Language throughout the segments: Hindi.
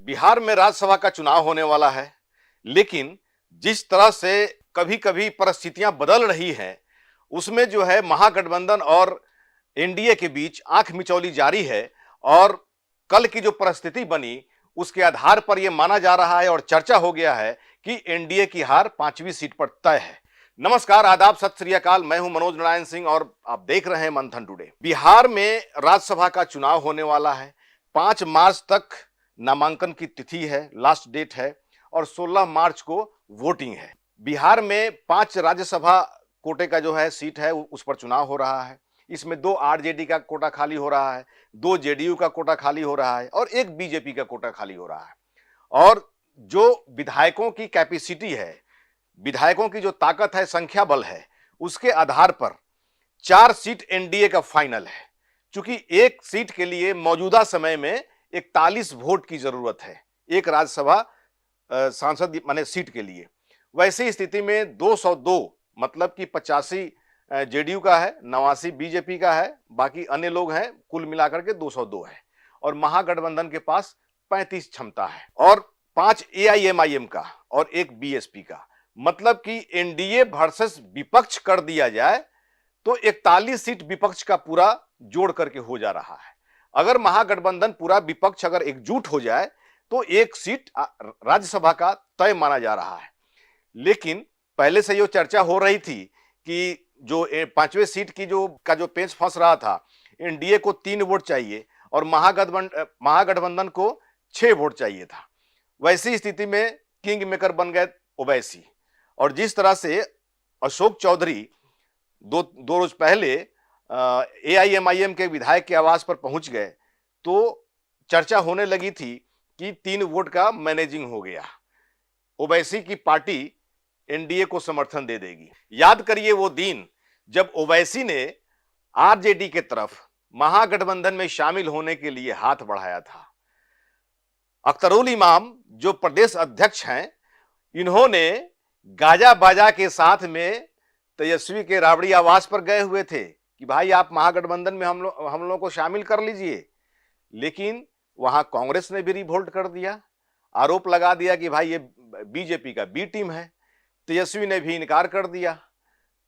बिहार में राज्यसभा का चुनाव होने वाला है, लेकिन जिस तरह से कभी कभी परिस्थितियां बदल रही हैं, उसमें जो है महागठबंधन और एनडीए के बीच आंख मिचौली जारी है। और कल की जो परिस्थिति बनी, उसके आधार पर यह माना जा रहा है और चर्चा हो गया है कि एनडीए की हार 5वीं सीट पर तय है। नमस्कार, आदाब, सत श्री अकाल। मैं हूं मनोज नारायण सिंह और आप देख रहे हैं मंथन टुडे। बिहार में राज्यसभा का चुनाव होने वाला है। 5 मार्च तक नामांकन की तिथि है, लास्ट डेट है, और 16 मार्च को वोटिंग है। बिहार में 5 राज्यसभा कोटे का जो है सीट है, उस पर चुनाव हो रहा है। इसमें 2 आरजेडी का कोटा खाली हो रहा है, 2 जेडीयू का कोटा खाली हो रहा है और 1 बीजेपी का कोटा खाली हो रहा है। और जो विधायकों की कैपेसिटी है, विधायकों की जो ताकत है, संख्या बल है, उसके आधार पर 4 सीट एनडीए का फाइनल है। चूंकि एक सीट के लिए मौजूदा समय में 41 वोट की जरूरत है, एक राज्यसभा सांसद माने सीट के लिए। वैसी स्थिति में 202 मतलब कि 85 जेडीयू का है, 89 बीजेपी का है, बाकी अन्य लोग हैं, कुल मिलाकर के 202 है। और महागठबंधन के पास 35 क्षमता है और 5 एआईएमआईएम का और 1 बीएसपी का। मतलब कि एनडीए वर्सेस विपक्ष कर दिया जाए तो 41 सीट विपक्ष का पूरा जोड़ करके हो जा रहा है। अगर महागठबंधन पूरा विपक्ष अगर एकजुट हो जाए तो 1 सीट राज्यसभा का तय माना जा रहा है। लेकिन पहले से ये चर्चा हो रही थी कि जो 5वें सीट की जो पेच फंस रहा था, एनडीए को 3 वोट चाहिए और महागठबंधन को 6 वोट चाहिए था। वैसी स्थिति में किंग मेकर बन गए ओवैसी। और जिस तरह से अशोक चौधरी दो रोज पहले एआईएमआईएम के विधायक के आवास पर पहुंच गए, तो चर्चा होने लगी थी कि 3 वोट का मैनेजिंग हो गया, ओवैसी की पार्टी एनडीए को समर्थन दे देगी। याद करिए वो दिन जब ओवैसी ने आरजेडी के तरफ महागठबंधन में शामिल होने के लिए हाथ बढ़ाया था। अख्तरुल इमाम जो प्रदेश अध्यक्ष हैं, इन्होंने गाजा बाजा के साथ में तेजस्वी के राबड़ी आवास पर गए हुए थे कि भाई आप महागठबंधन में हम लोगों को शामिल कर लीजिए। लेकिन वहां कांग्रेस ने भी रिवोल्ट कर दिया, आरोप लगा दिया कि भाई ये बीजेपी का बी टीम है। तेजस्वी ने भी इनकार कर दिया।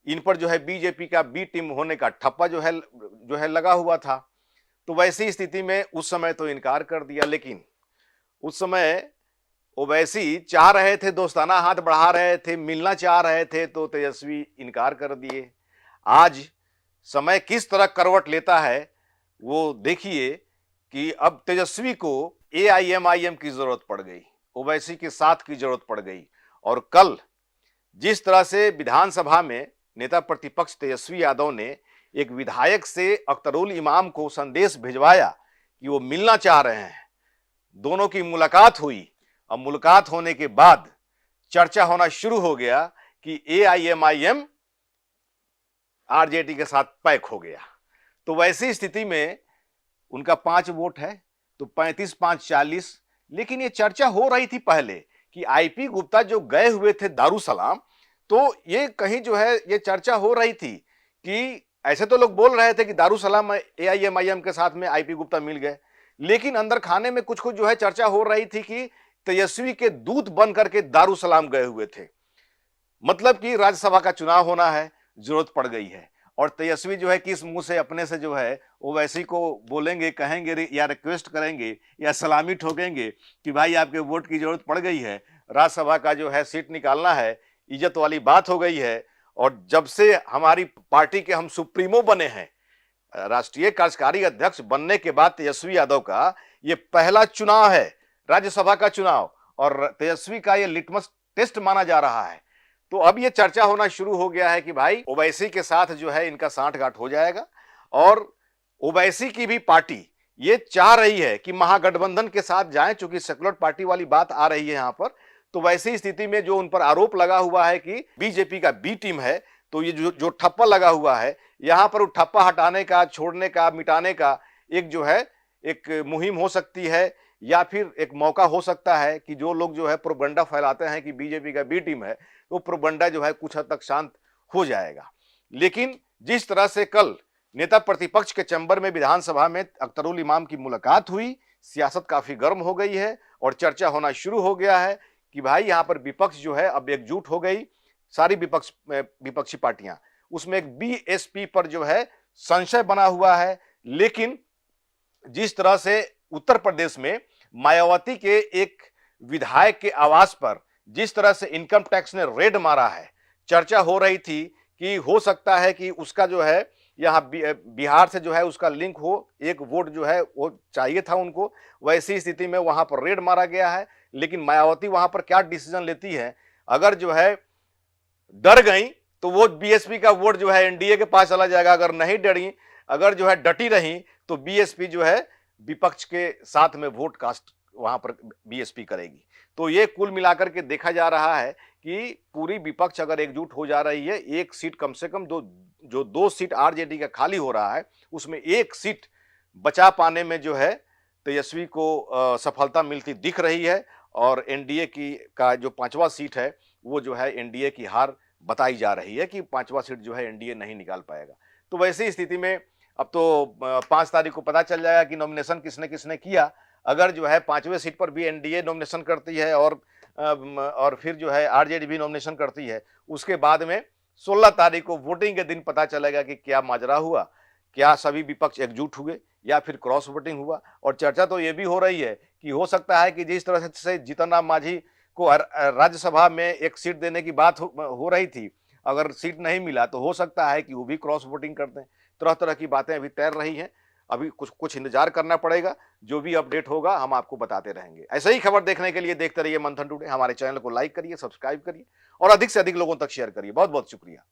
इन पर जो है बीजेपी का बी टीम होने का ठप्पा जो है लगा हुआ था। तो वैसी स्थिति में उस समय तो इनकार कर दिया। लेकिन उस समय ओवैसी चाह रहे थे, दोस्ताना हाथ बढ़ा रहे थे, मिलना चाह रहे थे, तो तेजस्वी इनकार कर दिए। आज समय किस तरह करवट लेता है वो देखिए कि अब तेजस्वी को एआईएमआईएम की जरूरत पड़ गई, ओवैसी के साथ की जरूरत पड़ गई। और कल जिस तरह से विधानसभा में नेता प्रतिपक्ष तेजस्वी यादव ने एक विधायक से अख्तरुल इमाम को संदेश भिजवाया कि वो मिलना चाह रहे हैं, दोनों की मुलाकात हुई। अब मुलाकात होने के बाद चर्चा होना शुरू हो गया कि एआईएमआईएम आरजेडी के साथ पैक हो गया। तो वैसी स्थिति में उनका 5 वोट है, तो 35-5 40। लेकिन ये चर्चा हो रही थी पहले कि आईपी गुप्ता जो गए हुए थे दारुसलाम, तो ये कहीं जो है ये चर्चा हो रही थी कि ऐसे तो लोग बोल रहे थे कि दारुसलाम एआईएमआईएम के साथ में आईपी गुप्ता मिल गए, लेकिन अंदर खाने में कुछ जो है चर्चा हो रही थी कि तेजस्वी के दूत बन करके दारुसलाम गए हुए थे। मतलब कि राज्यसभा का चुनाव होना है, जरूरत पड़ गई है। और तेजस्वी जो है किस मुंह से अपने से जो है ओवैसी को बोलेंगे, कहेंगे या रिक्वेस्ट करेंगे या सलामी ठोकेंगे कि भाई आपके वोट की जरूरत पड़ गई है, राज्यसभा का जो है सीट निकालना है, इज्जत वाली बात हो गई है। और जब से हमारी पार्टी के हम सुप्रीमो बने हैं, राष्ट्रीय कार्यकारी अध्यक्ष बनने के बाद तेजस्वी यादव का ये पहला चुनाव है, राज्यसभा का चुनाव, और तेजस्वी का ये लिटमस टेस्ट माना जा रहा है। तो अब ये चर्चा होना शुरू हो गया है कि भाई ओवैसी के साथ जो है इनका सांठगांठ हो जाएगा। और ओवैसी की भी पार्टी ये चाह रही है कि महागठबंधन के साथ जाएं, चूंकि सेकुलर पार्टी वाली बात आ रही है यहां पर। तो वैसी स्थिति में जो उन पर आरोप लगा हुआ है कि बीजेपी का बी टीम है, तो ये जो ठप्पा लगा हुआ है, यहां पर ठप्पा हटाने का, छोड़ने का, मिटाने का एक जो है एक मुहिम हो सकती है, या फिर एक मौका हो सकता है कि जो लोग जो है प्रोपगंडा फैलाते हैं कि बीजेपी का बी टीम है, तो प्रोपगंडा जो है कुछ हद तक शांत हो जाएगा। लेकिन जिस तरह से कल नेता प्रतिपक्ष के चैम्बर में विधानसभा में अख्तरुल इमाम की मुलाकात हुई, सियासत काफी गर्म हो गई है और चर्चा होना शुरू हो गया है कि भाई यहां पर विपक्ष जो है अब एकजुट हो गई, सारी विपक्षी पार्टियां। उसमें एक बीएसपी पर जो है संशय बना हुआ है। लेकिन जिस तरह से उत्तर प्रदेश में मायावती के एक विधायक के आवास पर जिस तरह से इनकम टैक्स ने रेड मारा है, चर्चा हो रही थी कि हो सकता है कि उसका जो है यहाँ बिहार से जो है उसका लिंक हो, एक वोट जो है वो चाहिए था उनको। वैसी स्थिति में वहां पर रेड मारा गया है। लेकिन मायावती वहां पर क्या डिसीजन लेती है, अगर जो है डर गई तो वो बीएसपी का वोट जो है एनडीए के पास चला जाएगा। अगर नहीं डरी, अगर जो है डटी रही, तो बीएसपी जो है विपक्ष के साथ में वोट कास्ट वहां पर बीएसपी करेगी। तो ये कुल मिलाकर के देखा जा रहा है कि पूरी विपक्ष अगर एकजुट हो जा रही है, एक सीट कम से कम दो सीट आरजेडी का खाली हो रहा है, उसमें एक सीट बचा पाने में जो है तेजस्वी को सफलता मिलती दिख रही है। और एनडीए की का जो 5वां सीट है वो जो है एनडीए की हार बताई जा रही है कि 5वां सीट जो है एनडीए नहीं निकाल पाएगा। तो वैसी स्थिति में अब तो 5 तारीख को पता चल जाएगा कि नॉमिनेशन किसने किसने किया। अगर जो है 5वें सीट पर भी एनडीए नॉमिनेशन करती है और फिर जो है आरजेडी भी नॉमिनेशन करती है, उसके बाद में 16 तारीख को वोटिंग के दिन पता चलेगा कि क्या माजरा हुआ, क्या सभी विपक्ष एकजुट हुए या फिर क्रॉस वोटिंग हुआ। और चर्चा तो ये भी हो रही है कि हो सकता है कि जिस तरह से जीतन राम मांझी को राज्यसभा में एक सीट देने की बात हो रही थी, अगर सीट नहीं मिला तो हो सकता है कि वो भी क्रॉस वोटिंग कर दें। तरह तरह की बातें अभी तैर रही हैं। अभी कुछ इंतजार करना पड़ेगा। जो भी अपडेट होगा हम आपको बताते रहेंगे। ऐसे ही खबर देखने के लिए देखते रहिए मंथन टुडे। हमारे चैनल को लाइक करिए, सब्सक्राइब करिए और अधिक से अधिक लोगों तक शेयर करिए। बहुत बहुत शुक्रिया।